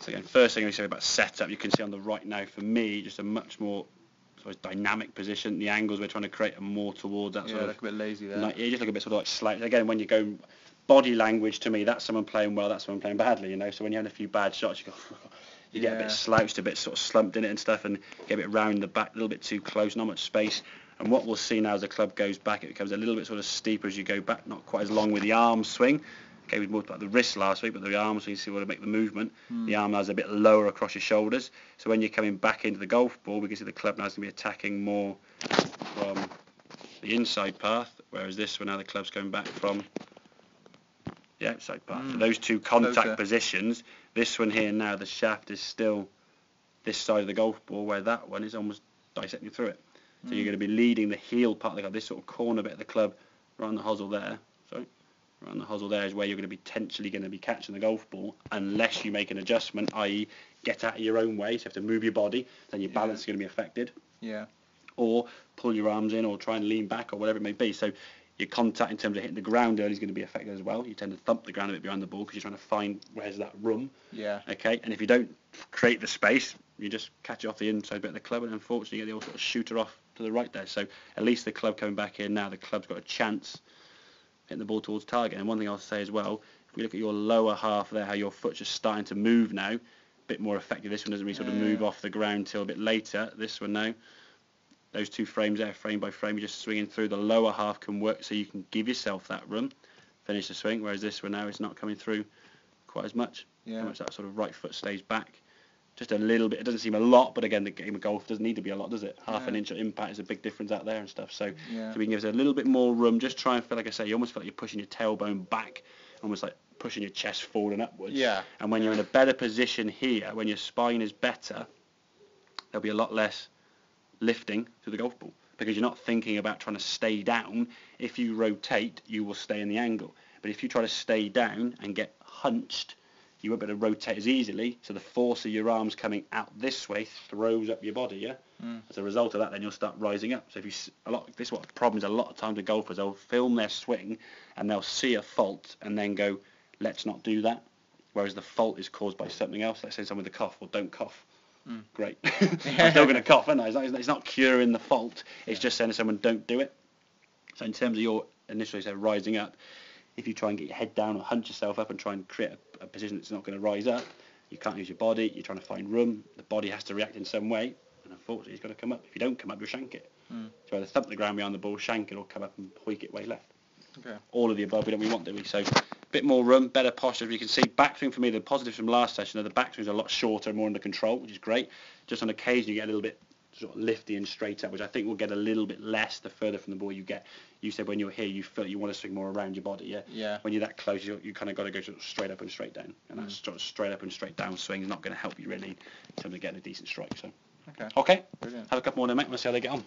So again, first thing we say about setup, you can see on the right now, for me, just a much more dynamic position. The angles we're trying to create are more towards that sort of... look a bit lazy there. You just look a bit sort of like slight. Again, when you go body language, to me, that's someone playing well, that's someone playing badly, you know. So when you're having a few bad shots, you go... You get a bit slouched, a bit sort of slumped in it and stuff, and get a bit round the back, a little bit too close, not much space. And what we'll see now as the club goes back, it becomes a little bit sort of steeper as you go back, not quite as long with the arm swing. Okay, we talked about the wrist last week, but the arm swing, you see what to make the movement. The arm now is a bit lower across your shoulders. So when you're coming back into the golf ball, we can see the club now is going to be attacking more from the inside path, whereas this one now the club's going back from the outside path. So those two contact positions, this one here now, the shaft is still this side of the golf ball, where that one is almost dissecting through it. So you're going to be leading the heel part of the club, this sort of corner bit of the club, around the hosel there. Around the hosel there is where you're going to be potentially going to be catching the golf ball, unless you make an adjustment, i.e. get out of your own way, so you have to move your body, then your balance is going to be affected. Or pull your arms in, or try and lean back, or whatever it may be. So your contact in terms of hitting the ground early is going to be affected as well. You tend to thump the ground a bit behind the ball because you're trying to find where's that room. Okay, and if you don't create the space, you just catch it off the inside bit of the club, and unfortunately you get the old sort of shooter off to the right there. So at least the club coming back in now, the club's got a chance hitting the ball towards target. And one thing I'll say as well, if we look at your lower half there, how your foot's just starting to move now, a bit more effective. This one doesn't really sort of move off the ground till a bit later. This one now, those two frames there, frame by frame, you're just swinging through. The lower half can work, so you can give yourself that room, finish the swing, whereas this one now is not coming through quite as much. How much that sort of right foot stays back. Just a little bit. It doesn't seem a lot, but again, the game of golf doesn't need to be a lot, does it? Half an inch of impact is a big difference out there and stuff. So, so we can give us a little bit more room. Just try and feel, like I say, you almost feel like you're pushing your tailbone back, almost like pushing your chest forward and upwards. And when you're in a better position here, when your spine is better, there'll be a lot less lifting to the golf ball, because you're not thinking about trying to stay down. If you rotate, you will stay in the angle. But if you try to stay down and get hunched, you won't be able to rotate as easily, so the force of your arms coming out this way throws up your body, As a result of that, then you'll start rising up. So if you this is what the problem is a lot of times with golfers, they'll film their swing and they'll see a fault and then go, let's not do that, whereas the fault is caused by something else. Let's say someone with a cough, well, don't cough. Great. I'm still going to cough, aren't I? It's not curing the fault, it's just saying to someone, don't do it. So in terms of your initially say rising up, if you try and get your head down or hunch yourself up and try and create a position that's not going to rise up, you can't use your body, you're trying to find room, the body has to react in some way, and unfortunately it's got to come up. If you don't come up, you'll shank it. So either thump the ground behind the ball, shank it, or come up and hoik it way left. All of the above, we want, do we? So a bit more room, better posture. As you can see, backswing for me, the positives from last session are the backswing's a lot shorter, more under control, which is great. Just on occasion you get a little bit sort of lifty and straight up, which I think will get a little bit less the further from the ball you get. You said when you're here, you feel you want to swing more around your body, When you're that close, you kind of got to go sort of straight up and straight down, and that sort of straight up and straight down swing is not going to help you really in terms of getting a decent strike. So, okay, brilliant. Have a couple more then, mate. We'll see how they get on.